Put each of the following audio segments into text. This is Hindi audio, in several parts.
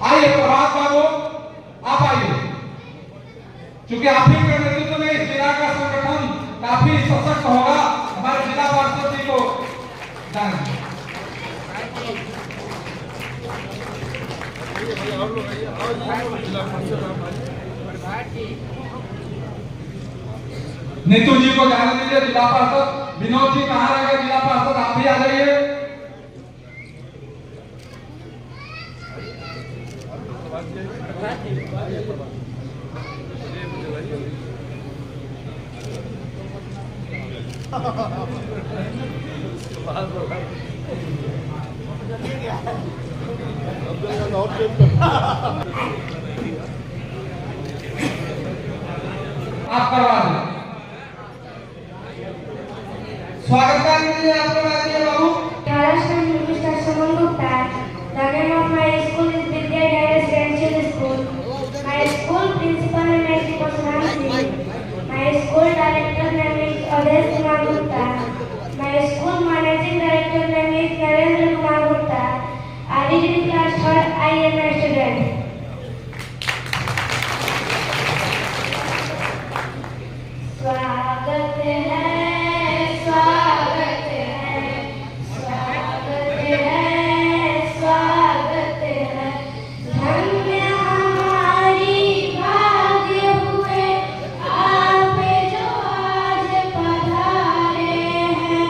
आइए प्रभात बाबू, आप आइए। क्योंकि आप ही के नेतृत्व में इस जिला का संगठन काफी सशक्त होगा। हमारे जिला पार्षद जी को नीतू जी को जाने दीजिए। जिला पार्षद विनोद जी कहाँ रह गए? जिला पार्षद आप भी आ जाइए। आप करवा दें। स्वागत करेंगे आपको बाबू। The name of my school is Vidya Residential School. My school principal name is Ram. My school director name is Adesh Kumar Gupta. My school managing director name is Narendra Kumar Gupta. I read in class 3rd. I am a student. स्वागत है, स्वागत है, स्वागत है, स्वागत है। धन्य हमारी भाग्य हुए आप जो आज पधारे हैं।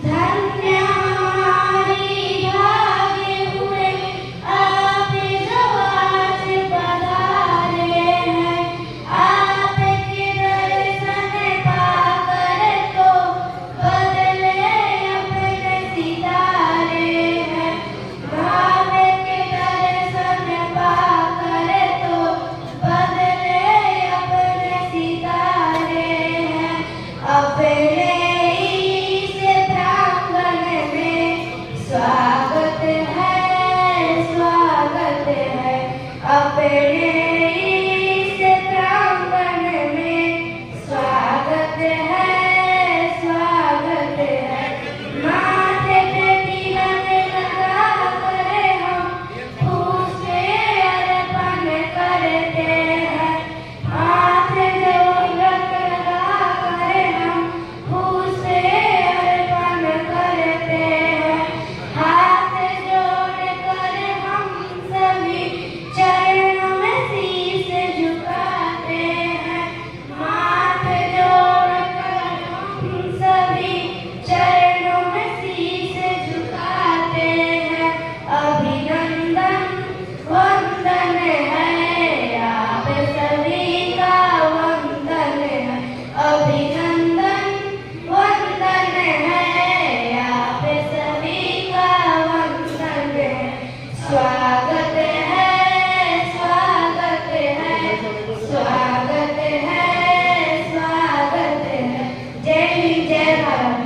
धन्य हमारी भाग्य हुए आप जो आज पधारे हैं। आपके दर्शन पाकर तो बदले अपने सितारे हैं। भाव के दर्शन पाकर तो बदले अपने सितारे हैं। अपने इस प्रांगण में स्वागत है, स्वागत है। अपने इस प्रांगण में स्वागत है, स्वागत है। माथे पे तिलक लगा कर हम पूछे अर्पण करते हैं। हाथ जोड़कर लगा कर हम पूछे अर्पण करते हैं। हाथ जोड़कर हम सभी चरणों में शीश झुकाते हैं। हाथ जोड़कर हम सभी चरणों में शीश झुकाते हैं। अभिनंदन वंदन है, आप सभी का वंदन है। अभिनंदन वंदन है, आप सभी का वंदन है। स्वागत है, स्वागत है, स्वागत है, स्वागत है। जय हिंद, जय भारत।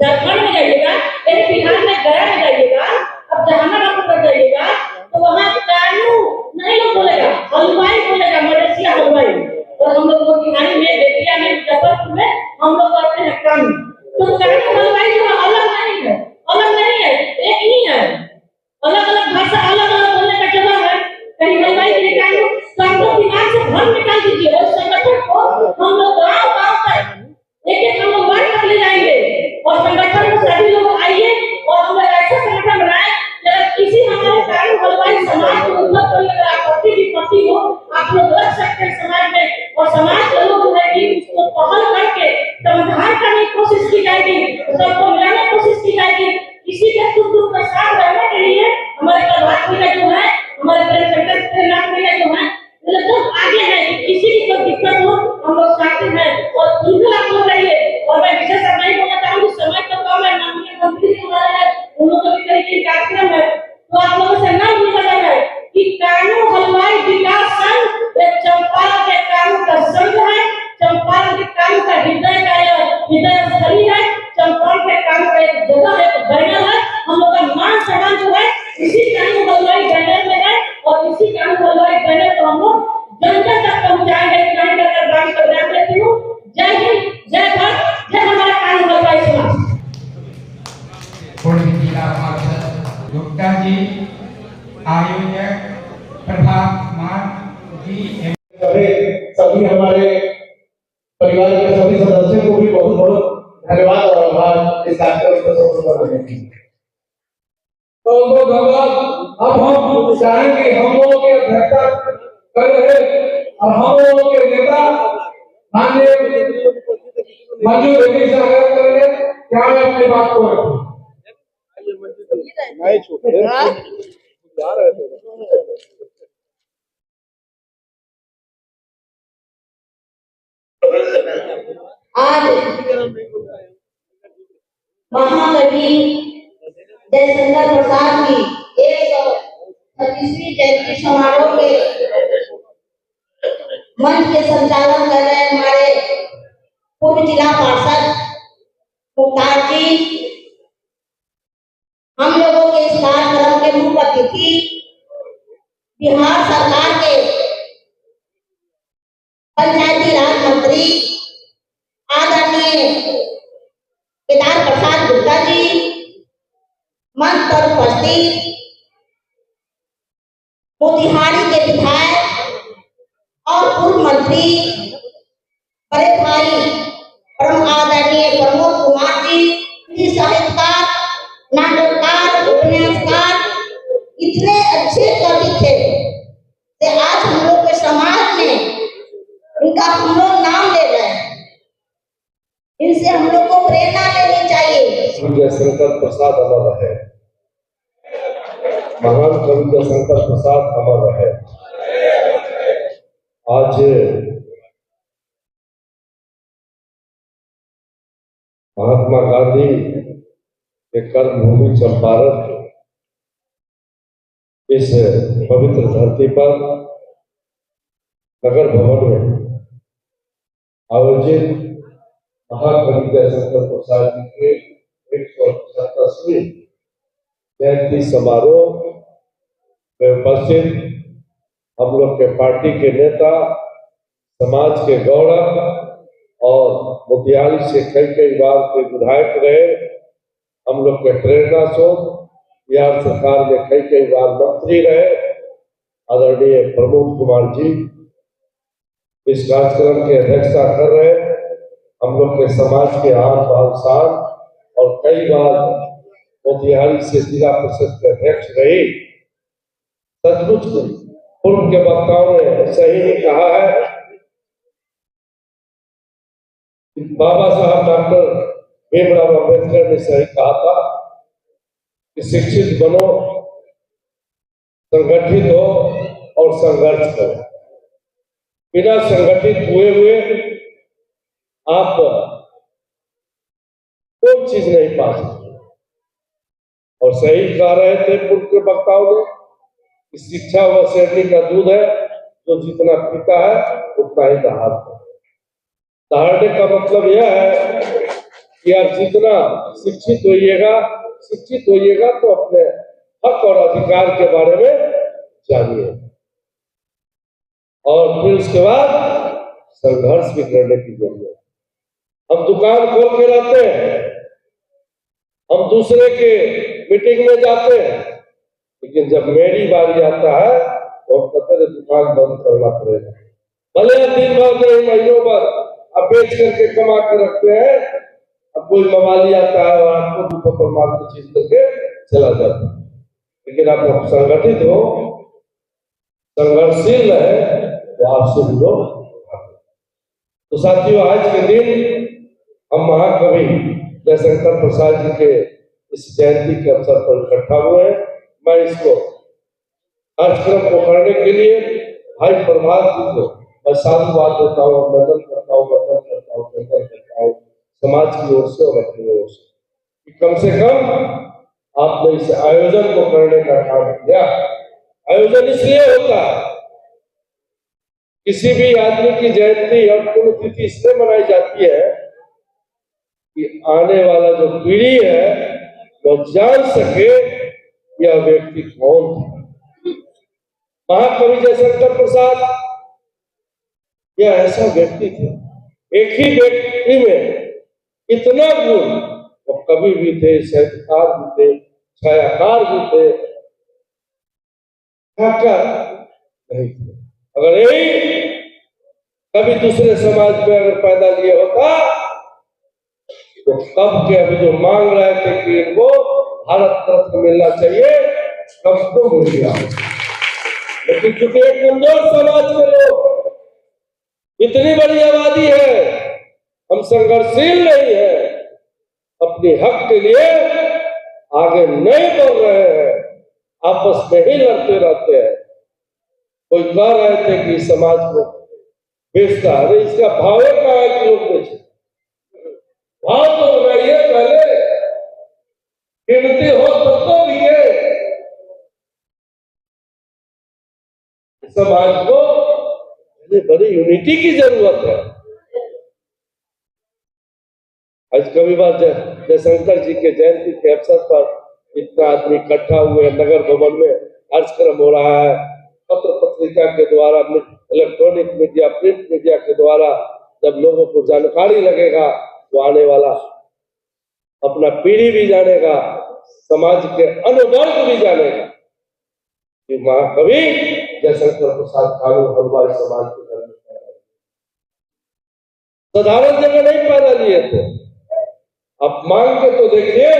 झारखंड में जाइएगा, यदि बिहार में गया में जाइएगा, अब जहानाबाद में जाइएगा तो वहाँ कानू नहीं लोग बोलेगा, हलवाई बोलेगा, मलेशिया हलवाई। और हम लोग को बिहारी में, बेतिया में, मुजफ्फरपुर में हम लोग कहते हैं कानू। तो कानू हलवाई जो अलग नहीं है, अलग नहीं है, एक ही है। अलग अलग भाषा, अलग अलग बोलने का जगह है। कहीं हलवाई के कानू, तो हम लोग दिमाग से भ्रम निकाल दीजिए। और संगठन को हम लोग गाँव-गाँव तक एक-एक हम लोग वार्ड तक ले जाएंगे। और संगठन में सभी लोग आइए और हम लोग ऐसा संगठन बनाए जब किसी हमारे कानू हलवाई समाज को उन्नत करने का आपत्ति विपत्ति हो, आप लोग रख सकते हैं समाज में। और समाज के लोग जो है कि उसको पहल करके समाधान करने की कोशिश की जाएगी, सबको मिलाने की कोशिश की जाएगी। किसी के सुख-दुख में साथ रहने के लिए हमारे प्रभात भैया जो है, हमारे प्रेसिडेंट भैया जो है, ये लोग आगे हैं कि किसी की कोई दिक्कत हो हम लोग साथ हैं। और बिल्कुल आप लोग रहिए। और मैं विशेष नहीं बोलना चाहूँगी, समय तो कम है, माननीय मंत्री जी हमारे हैं, उन लोगों को भी कहीं कहीं कार्यक्रम है, तो आप लोगों से ना भूल जाए कि कानू हलवाई विकास संघ एक चंपारण के कानू का संघ है। चंपारण के कानू का हृदय स्थली है। चंपारण के कानू का एक जगह है, एक बैनर है। हम लोग का मान सम्मान जो है इसी कानू हलवाई बैनर में है। और इसी कानू हलवाई बैनर को हम लोग जन जन तक पहुँचाएंगे। बात कर देती हूँ। जय हिंद, जय भारत, जय हमारा कानू हलवाई समाज। जी आयोजक प्रभात मान जी सभी हमारे परिवार के सभी सदस्यों को भी बहुत बहुत धन्यवाद और आभार इस कार्यक्रम को सफल बनाने के लिए। तो धन्यवाद। अब हम चाहेंगे हम लोगों की अध्यक्षता कर रहे और हम लोगों के नेता माननीय मंजू देवी से आग्रह करेंगे क्या मैं अपनी बात को रखूं। आज महाकवि जयशंकर प्रसाद की 136वीं जयंती समारोह के मंच के संचालन कर रहे हमारे पूर्व जिला पार्षद मुख्तार जी, हम लोगों के इस कार्यक्रम के मुख्य अतिथि बिहार सरकार के पंचायती राज मंत्री आदरणीय केदार प्रसाद गुप्ता जी, मंच पर उपस्थित मोतिहारी के विधायक और पूर्व मंत्री बड़े भाई परम आदरणीय प्रमोद कुमार जी, साहित्यकार, नाटककार, उपन्यासकार, इतने अच्छे कवि थे कि आज हम लोग के समाज में इनका हम लोग नाम ले रहे हैं। इनसे हम लोग को प्रेरणा लेनी चाहिए। जयशंकर प्रसाद अमर रहे, महान कवि जयशंकर प्रसाद अमर रहे। आज महात्मा गांधी के कर्मभूमि चंपारण इस पवित्र धरती पर नगर भवन में आयोजित महाकवि जयशंकर प्रसाद जी के 167वीं जयंती समारोह में उपस्थित हम लोग के पार्टी के नेता, समाज के गौरव और मोतिहारी से कई बार के विधायक रहे, हम लोग के प्रेरणा स्रोत, बिहार सरकार में कई बार मंत्री रहे, आदरणीय प्रमोद कुमार जी इस कार्यक्रम की अध्यक्षता कर रहे। हम लोग के समाज के आन बान शान और कई बार मोतिहारी से जिला परिषद के अध्यक्ष रही। सचमुच पूर्व के वक्ताओं ने सही ही कहा है कि बाबा साहब डॉक्टर भीमराव अम्बेडकर ने सही कहा था कि शिक्षित बनो, संगठित हो और संघर्ष करो। बिना संगठित हुए आप कोई चीज नहीं पा सकते। और सही कह रहे थे पूर्व के वक्ताओं ने कि शिक्षा व शेरनी का दूध है, जो जितना पीता है उतना ही दहाड़ता है। दहाड़ने का मतलब यह है कि आप जितना शिक्षित होइएगा तो अपने हक और अधिकार के बारे में जानिए और फिर उसके बाद संघर्ष भी करने की जरूरत है। हम दुकान खोल के रहते हैं, हम दूसरे के मीटिंग में जाते हैं, लेकिन जब मेरी बारी आता है तो हम कहते हैं दुकान बंद करना पड़ेगा। भले दिन भर नहीं, महीनों भर अब बेच करके कमा के रखते हैं। अब कोई मवाली आता है और आपको दुपहर पर मार की चीज करके चला जाता है, लेकिन आप संगठित हो, संघर्षशील है तो आपसे भी लोग। तो साथियों, आज के दिन हम महाकवि जयशंकर प्रसाद जी के इस जयंती के अवसर पर इकट्ठा हुए हैं। मैं इसको कार्यक्रम को करने के लिए भाई प्रभात जी को मैं साधुवाद देता हूँ, मदद करता हूँ समाज की ओर से और अपनी ओर से कि कम से कम आपने इस आयोजन को करने का काम किया। आयोजन इसलिए होता है, किसी भी आदमी की जयंती और पुण्यतिथि इसलिए मनाई जाती है कि आने वाला जो पीढ़ी है वह जान सके यह व्यक्ति कौन था। महाकवि जयशंकर प्रसाद यह ऐसा व्यक्ति थे, एक ही व्यक्ति में इतना गुण, वो कवि भी थे, साहित्यकार भी थे, छायाकार भी थे, खाकर नहीं थे। अगर यही कभी दूसरे समाज में अगर पैदा लिए होता तो कब के अभी जो मांग रहे थे कि इनको भारत रत्न मिलना चाहिए, कब तो मिल गया। लेकिन चूंकि एक कमजोर समाज के लोग, इतनी बड़ी आबादी है, हम संघर्षशील नहीं है, अपने हक के लिए आगे नहीं बढ़ रहे हैं, आपस में ही लड़ते रहते हैं। कोई कह रहे थे कि समाज को बेचता, अरे इसका भाव क्या है कि लोग बेचे? भाव तो लगाइए पहले, कीमती हो तब तो बिके। समाज को बड़ी यूनिटी की जरूरत है। आज कभी बार जयशंकर जी के जयंती के अवसर पर इतना आदमी इकट्ठा हुए, नगर भवन में कार्यक्रम हो रहा है, पत्र पत्रिका के द्वारा, इलेक्ट्रॉनिक मीडिया, प्रिंट मीडिया के द्वारा जब लोगों को जानकारी लगेगा तो आने वाला अपना पीढ़ी भी जानेगा, समाज के अन्य वर्ग भी जानेगा कि महाकवि जयशंकर प्रसाद कानू हमारे समाज के घर में साधारण जगह नहीं पैदा लिए थे। आप मांग के तो देखिए,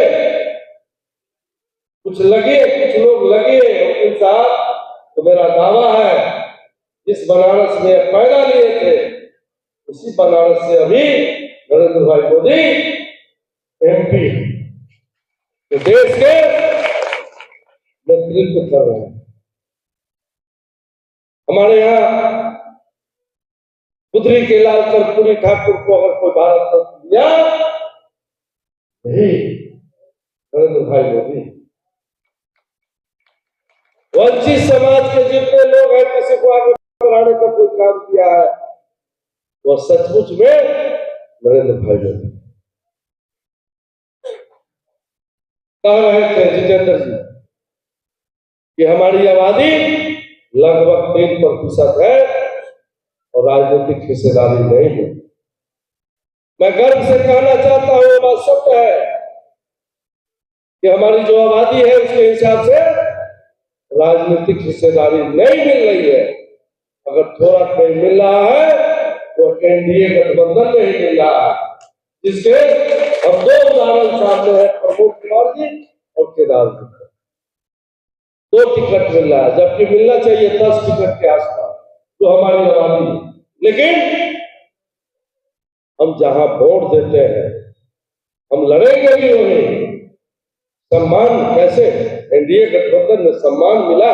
कुछ लगे, कुछ लोग लगे वकील साहब, तो मेरा दावा है जिस बनारस में पैदा लिए थे उसी बनारस से अभी नरेंद्र भाई मोदी एमपी देश के नेतृत्व कर रहे हैं। हमारे यहाँ बुधरी के लाल कर्पूरी ठाकुर को अगर कोई भारत रत्न दिया, नहीं, नरेंद्र भाई मोदी। वंचित समाज के जितने लोग हैं, किसी को आगे बढ़ाने का कोई काम किया है, वो सचमुच में नरेंद्र भाई मोदी। कह रहे थे जितेंद्र जी कि हमारी आबादी लगभग 3% है और राजनीतिक हिस्सेदारी नहीं है। मैं गर्व से कहना चाहता हूं, ये बात सत्य है कि हमारी जो आबादी है उसके हिसाब से राजनीतिक हिस्सेदारी नहीं मिल रही है। अगर थोड़ा कहीं मिल रहा है तो एनडीए गठबंधन में ही मिल रहा है, जिसके हम 2 उदाहरण सामने है, प्रमोद कुमार जी और केदार जी। 2 टिकट मिल रहा है, जबकि मिलना चाहिए 10 टिकट के आसपास जो हमारी आबादी है। लेकिन हम जहां वोट देते हैं, हम लड़ेंगे भी वहीं। सम्मान कैसे? एनडीए गठबंधन में सम्मान मिला।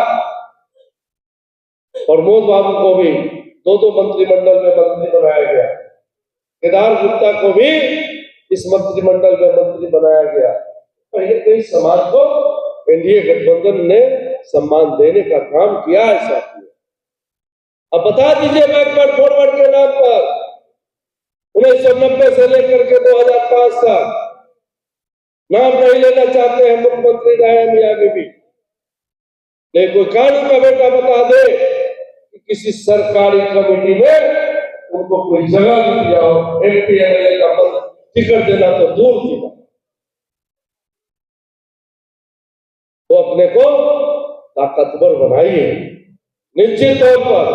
प्रमोद बाबू को भी 2 मंत्रिमंडल में मंत्री बनाया गया, केदार गुप्ता को भी इस मंत्रिमंडल में मंत्री बनाया गया। पहले कई समाज को एनडीए गठबंधन ने सम्मान देने का काम किया है साथियों। अब बता दीजिए बैकवर्ड फॉरवर्ड के नाम पर 1990 से लेकर के 2005 तक नाम नहीं लेना चाहते हैं मुख्यमंत्री रहे मियां बीबी, लेकिन कोई कानून का बेटा बता दे कि किसी सरकारी कमेटी में उनको कोई जगह नहीं दिया हो, एमपी एमएलए का पद टिकट देना तो दूर की बात। तो अपने को ताकतवर बनाइए। निश्चित तौर पर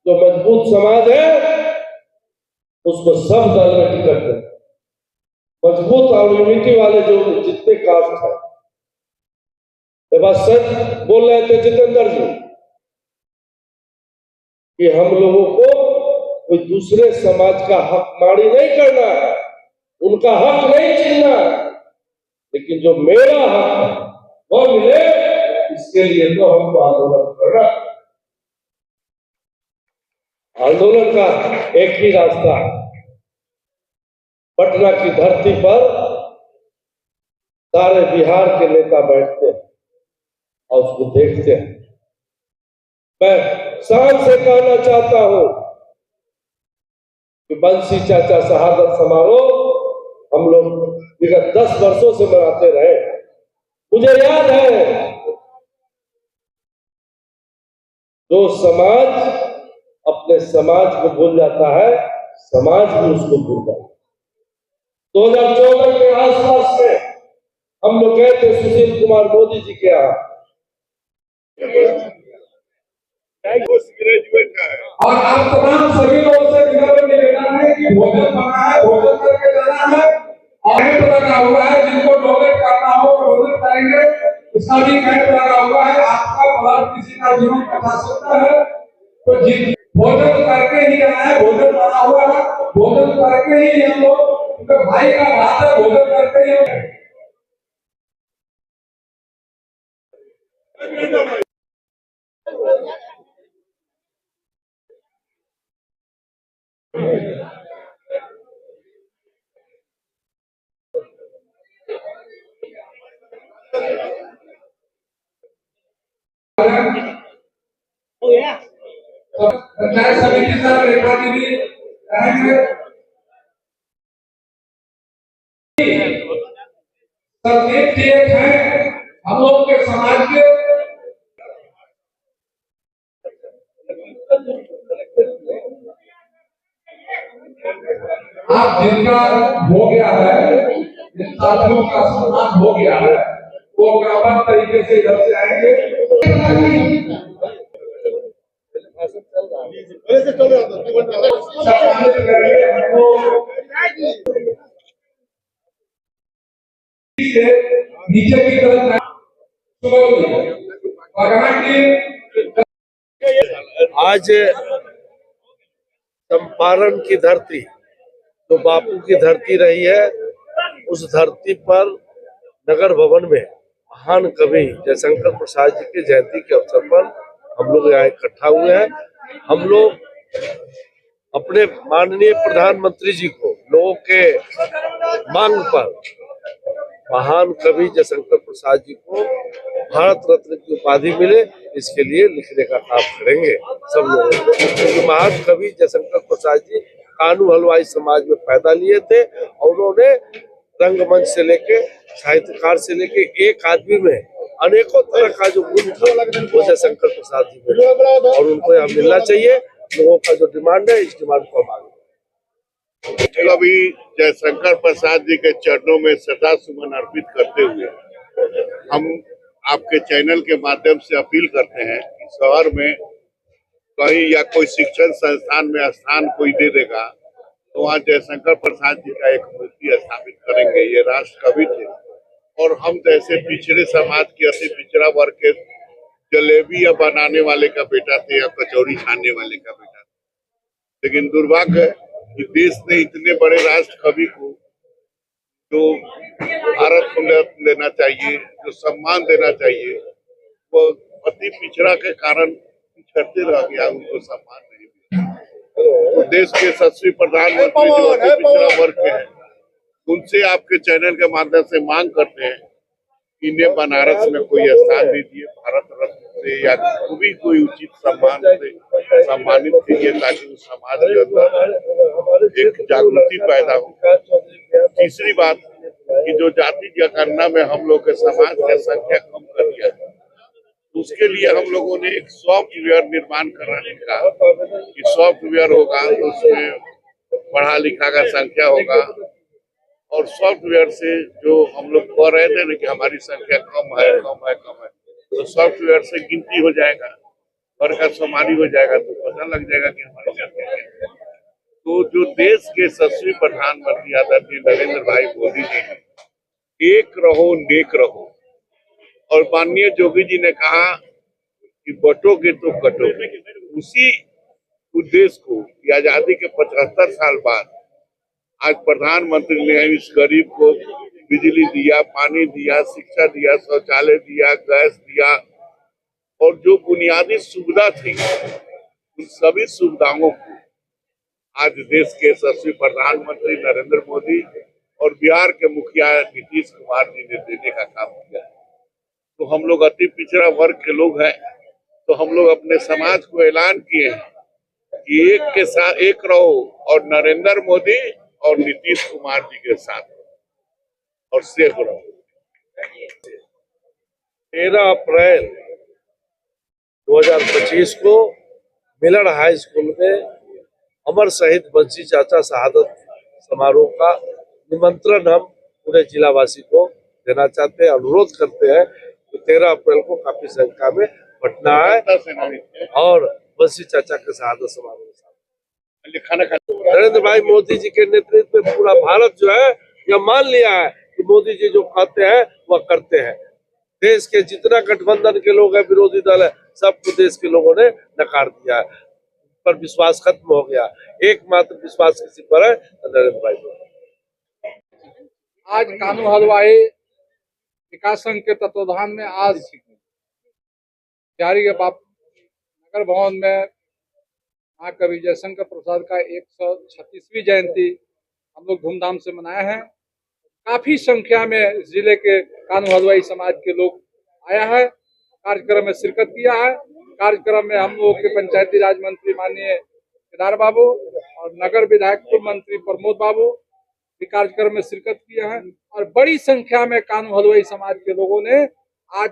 जो मजबूत समाज है उसको सब दल में टिकट दें। मजबूत और यूनिटी वाले जो जितने कास्ट है, ये बात सच बोल रहे थे जितेंद्र जी कि हम लोगों को कोई दूसरे समाज का हक मारी नहीं करना है, उनका हक नहीं छीनना है, लेकिन जो मेरा हक है वो मिले, इसके लिए तो हमको आंदोलन करना। आंदोलन का एक ही रास्ता, पटना की धरती पर सारे बिहार के नेता बैठते हैं और उसको देखते हैं। मैं शान से कहना चाहता हूं कि बंसी चाचा शहादत समारोह हम लोग विगत 10 वर्षों से मनाते रहे। मुझे याद है जो समाज अपने समाज को भूल जाता है, समाज भी उसको भूल जाता है। 2014 के आसपास में हम लोग गए थे सुशील कुमार मोदी जी के यहाँ, ग्रेजुएट है। और आप तमाम सभी लोगों से निवेदन है कि भोजन बना है, भोजन करके जाना है। और कैंप लगा हुआ है, जिनको डोनेट करना हो डोनेट करेंगे, इसका भी कैंप लगा हुआ है। आपका ब्लड किसी का जीवन बचा सकता है, तो भोजन करके ही जाना है। भोजन बना हुआ है, भोजन करके ही हम लोग, भाई का बात है, भोजन करके ही। पंचायत समिति का रेखाधिकारी रहेंगे। संदीप जी एक हैं हम लोग के समाज के, आप जिनका हो गया है, जिन साथियों का सम्मान हो गया है, वो क्रमबद्ध तरीके से इधर से आएंगे। सम्मानित करेंगे हमको नीचे की तरफ आज चंपारण की धरती जो बापू की धरती रही है, उस धरती पर नगर भवन में महान कवि जयशंकर प्रसाद जी की जयंती के अवसर पर हम लोग यहाँ इकट्ठा हुए हैं। हम लोग अपने माननीय प्रधानमंत्री जी को लोगों के मांग पर महान कवि जयशंकर प्रसाद जी को भारत रत्न की उपाधि मिले, इसके लिए लिखने का काम करेंगे सब लोग। क्योंकि महान कवि जयशंकर प्रसाद जी कानू हलवाई समाज में पैदा लिए थे और उन्होंने रंगमंच से लेके साहित्यकार से लेके एक आदमी में अनेकों तरह का जो गुण था वो जयशंकर प्रसाद जी में, और उनको यहाँ मिलना चाहिए। लोगों का जो डिमांड है, इस डिमांड को मांगे। कवि जयशंकर प्रसाद जी के चरणों में श्रद्धा सुमन अर्पित करते हुए हम आपके चैनल के माध्यम से अपील करते हैं कि शहर में कहीं या कोई शिक्षण संस्थान में स्थान कोई दे देगा तो वहाँ जयशंकर प्रसाद जी का एक मूर्ति स्थापित करेंगे। ये राष्ट्र कवि थे और हम जैसे पिछड़े समाज के अति पिछड़ा वर्ग के जलेबी या बनाने वाले का बेटा थे या कचौड़ी छानने वाले का बेटा थे। लेकिन दुर्भाग्य है कि देश ने इतने बड़े राष्ट्र कवि को जो भारत को देना चाहिए, जो सम्मान देना चाहिए, वो अति पिछड़ा के कारण पिछड़ते रह गया, उनको सम्मान नहीं मिला। तो देश के यशस्वी प्रधानमंत्री जो अति पिछड़ा वर्ग के हैं, उनसे आपके चैनल के माध्यम से मांग करते हैं कि इन्हें बनारस में कोई स्थान दीजिए, भारत रत्न से या कोई उचित सम्मान से सम्मानित कीजिए ताकि उस समाज के अंदर एक जागृति पैदा हो। तीसरी बात कि जो जाति जनगणना में हम लोग के समाज की संख्या कम कर दिया, उसके लिए हम लोगों ने एक सॉफ्टवेयर निर्माण कराने का कि सॉफ्टवेयर होगा तो उसमें पढ़ा लिखा का संख्या होगा और सॉफ्टवेयर से जो हम लोग कह रहे थे ना कि हमारी संख्या कम है, तो सॉफ्टवेयर से गिनती हो जाएगा, घर का शुमारी हो जाएगा, तो पता लग जाएगा कि हमारी संख्या क्या है। तो जो देश के यशस्वी प्रधानमंत्री आदरणीय नरेंद्र भाई मोदी जी ने एक रहो नेक रहो, और माननीय योगी जी ने कहा कि बटोगे तो कटोगे, उसी उद्देश्य को आजादी के 75 साल बाद आज प्रधानमंत्री ने इस गरीब को बिजली दिया, पानी दिया, शिक्षा दिया, शौचालय दिया, गैस दिया और जो बुनियादी सुविधा थी उन सभी सुविधाओं को आज देश के यशस्वी प्रधानमंत्री नरेंद्र मोदी और बिहार के मुखिया नीतीश कुमार जी ने देने का काम किया है। तो हम लोग अति पिछड़ा वर्ग के लोग हैं, तो हम लोग अपने समाज को ऐलान किए हैं कि एक के साथ एक रहो और नरेंद्र मोदी और नीतीश कुमार जी के साथ और सेफ रहो। 13 अप्रैल 2025 को मिलर हाई स्कूल में अमर शहीद बंसी चाचा शहादत समारोह का निमंत्रण हम पूरे जिलावासी को देना चाहते हैं। अनुरोध करते हैं कि 13 अप्रैल को काफी संख्या में पटना है और बंसी चाचा के शहादत समारोह में शामिल। खाना खा नरेंद्र भाई मोदी जी के नेतृत्व में पूरा भारत जो है यह मान लिया है कि मोदी जी जो कहते हैं वह करते हैं। देश के जितना गठबंधन के लोग हैं, विरोधी दल है, सबको देश के लोगों ने नकार दिया है, पर विश्वास खत्म हो गया। एकमात्र विश्वास किसी पर है, नरेंद्र भाई पर। आज कानू हलवाई विकास संघ के तत्वाधान में आज के बाप नगर भवन में महाकवि जयशंकर प्रसाद का 136वीं जयंती हम लोग धूमधाम से मनाए हैं। काफी संख्या में जिले के कानू हलवाई समाज के लोग आया है, कार्यक्रम में शिरकत किया है। कार्यक्रम में हम लोगों के पंचायती राज मंत्री माननीय केदार बाबू और नगर विधायक पूर्व मंत्री प्रमोद बाबू भी कार्यक्रम में शिरकत किया है और बड़ी संख्या में कानू हलवाई समाज के लोगों ने आज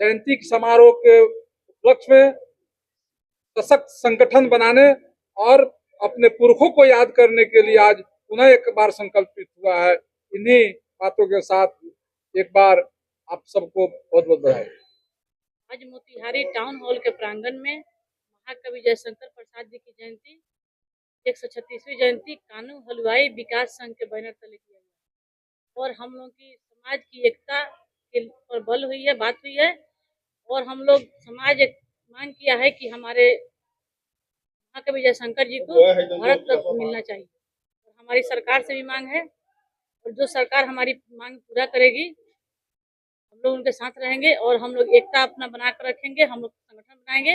जयंती समारोह के उपलक्ष्य में सशक्त संगठन बनाने और अपने पुरखों को याद करने के लिए आज पुनः एक बार संकल्पित हुआ है। इन्हीं बातों के साथ एक बार आप सबको बहुत बहुत बधाई। आज मोतिहारी टाउन हॉल के प्रांगण में महाकवि जयशंकर प्रसाद जी की जयंती 136वीं जयंती कानू हलवाई विकास संघ के बैनर तले किया गया और हम लोग की समाज की एकता के पर बल हुई है, बात हुई है और हम लोग समाज एक मांग किया है कि हमारे महाकवि जयशंकर जी को भारत रत्न मिलना चाहिए और हमारी सरकार से भी मांग है और जो सरकार हमारी मांग पूरा करेगी हम लोग उनके साथ रहेंगे और हम लोग एकता अपना बनाकर रखेंगे। हम लोग संगठन बनाएंगे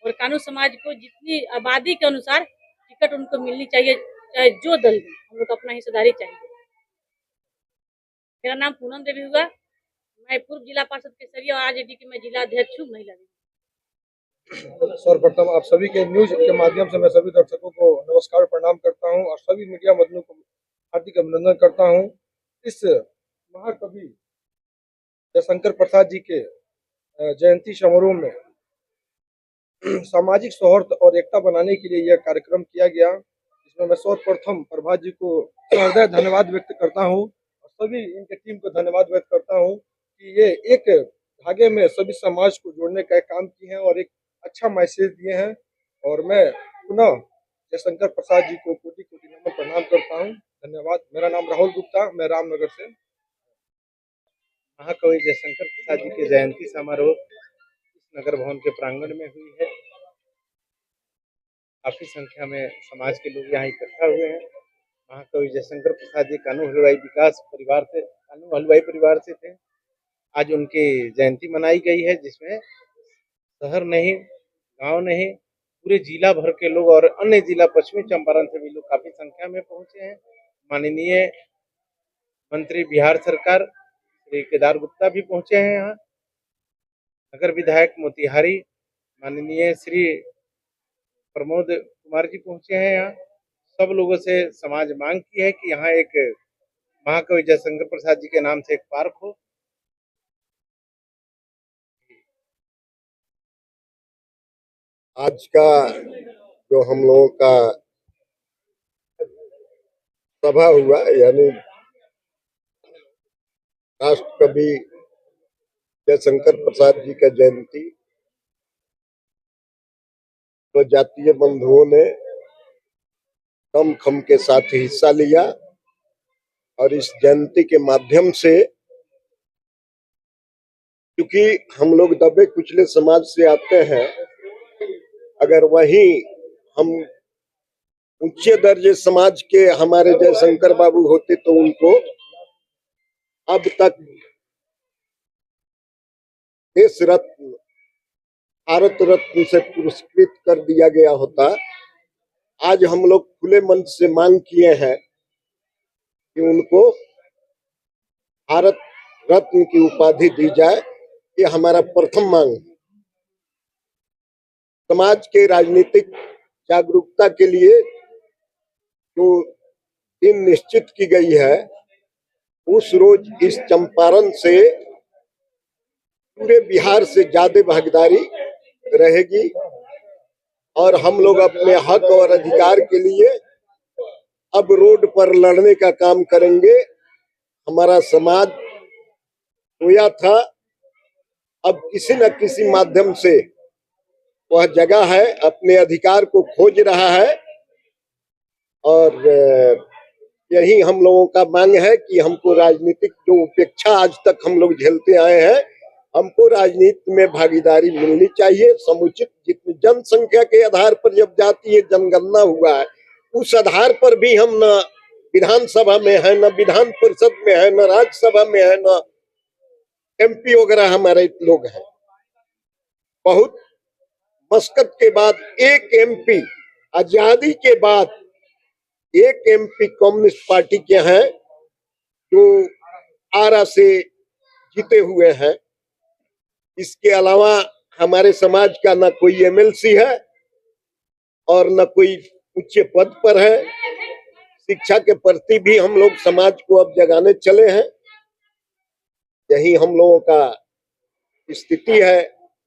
और कानू समाज को जितनी आबादी के अनुसार टिकट उनको मिलनी चाहिए, चाहे जो दल में, हम लोग अपना हिस्सेदारी चाहिए। मेरा नाम पूनम देवी हुआ, मैं पूर्व जिला पार्षद केसरिया और आरजेडी की मैं जिला अध्यक्ष हूँ महिला। सर्वप्रथम आप सभी के न्यूज के माध्यम से मैं सभी दर्शकों को नमस्कार प्रणाम करता हूं और सभी मीडिया बंधुओं को हार्दिक अभिनंदन करता हूं। इस महाकवि जयशंकर प्रसाद जी के जयंती समारोह में सामाजिक सौहार्द और एकता बनाने के लिए यह कार्यक्रम किया गया, इसमें मैं सर्वप्रथम प्रभात जी को हृदय धन्यवाद व्यक्त करता हूं और सभी इनके टीम को धन्यवाद व्यक्त करता हूं कि ये एक धागे में सभी समाज को जोड़ने का काम किए हैं और एक अच्छा मैसेज दिए हैं। और मैं पुनः जयशंकर प्रसाद जी को कोटि कोटि नमन प्रणाम करता हूं। धन्यवाद। मेरा नाम राहुल गुप्ता, मैं रामनगर से। महाकवि जयशंकर प्रसाद जी के जयंती समारोह इस नगर भवन के प्रांगण में हुई है। काफी संख्या में समाज के लोग यहाँ इकट्ठा हुए हैं। महाकवि जयशंकर प्रसाद जी कानू हलवाई विकास परिवार से, कानू हलवाई परिवार से थे। आज उनकी जयंती मनाई गई है, जिसमें शहर नहीं, गांव नहीं, पूरे जिला भर के लोग और अन्य जिला पश्चिमी चंपारण से भी लोग काफी संख्या में पहुंचे हैं। माननीय मंत्री बिहार सरकार श्री केदार गुप्ता भी पहुंचे हैं यहाँ। नगर विधायक मोतिहारी माननीय श्री प्रमोद कुमार जी पहुंचे हैं यहाँ। सब लोगों से समाज मांग की है कि यहाँ एक महाकवि जयशंकर प्रसाद जी के नाम से एक पार्क हो। आज का जो हम लोगों का सभा हुआ, यानी राष्ट्रकवि जयशंकर प्रसाद जी का जयंती, तो जातीय बंधुओं ने दम खम के साथ हिस्सा लिया और इस जयंती के माध्यम से, क्योंकि हम लोग दबे कुचले समाज से आते हैं, अगर वहीं हम उच्च दर्जे समाज के हमारे जयशंकर बाबू होते तो उनको अब तक देश रत्न, भारत रत्न से पुरस्कृत कर दिया गया होता। आज हम लोग खुले मन से मांग किए हैं कि उनको भारत रत्न की उपाधि दी जाए। ये हमारा प्रथम मांग है। समाज के राजनीतिक जागरूकता के लिए जो दिन निश्चित की गई है, उस रोज इस चंपारण से पूरे बिहार से ज्यादा भागीदारी रहेगी और हम लोग अपने हक और अधिकार के लिए अब रोड पर लड़ने का काम करेंगे। हमारा समाज सोया था अब किसी न किसी माध्यम से वह जगह है, अपने अधिकार को खोज रहा है। और यही हम लोगों का मांग है कि हमको राजनीतिक जो उपेक्षा आज तक हम लोग झेलते आए हैं, हमको राजनीति में भागीदारी मिलनी चाहिए समुचित। जितनी जनसंख्या के आधार पर जब जातीय जनगणना हुआ है, उस आधार पर भी हम न विधानसभा में है, न विधान परिषद में है, न राज्यसभा में है, न MP वगैरह हमारे लोग हैं। बहुत मशक्कत के बाद एक MP, आजादी के बाद एक MP कम्युनिस्ट पार्टी के हैं जो आरा से जीते हुए हैं। इसके अलावा हमारे समाज का न कोई MLC है और न कोई उच्च पद पर है। शिक्षा के प्रति भी हम लोग समाज को अब जगाने चले हैं। यही हम लोगों का स्थिति है।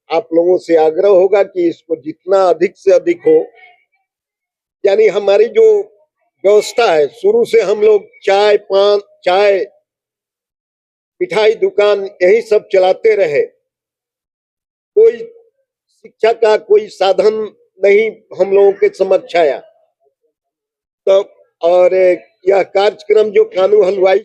आप लोगों से आग्रह होगा कि इसको जितना अधिक से अधिक हो, यानी हमारी जो व्यवस्था है, शुरू से हम लोग चाय, पान, चाय, मिठाई दुकान यही सब चलाते रहे। कोई शिक्षा का कोई साधन नहीं हम लोगों के समक्ष आया। तो और यह कार्यक्रम जो कानू हलवाई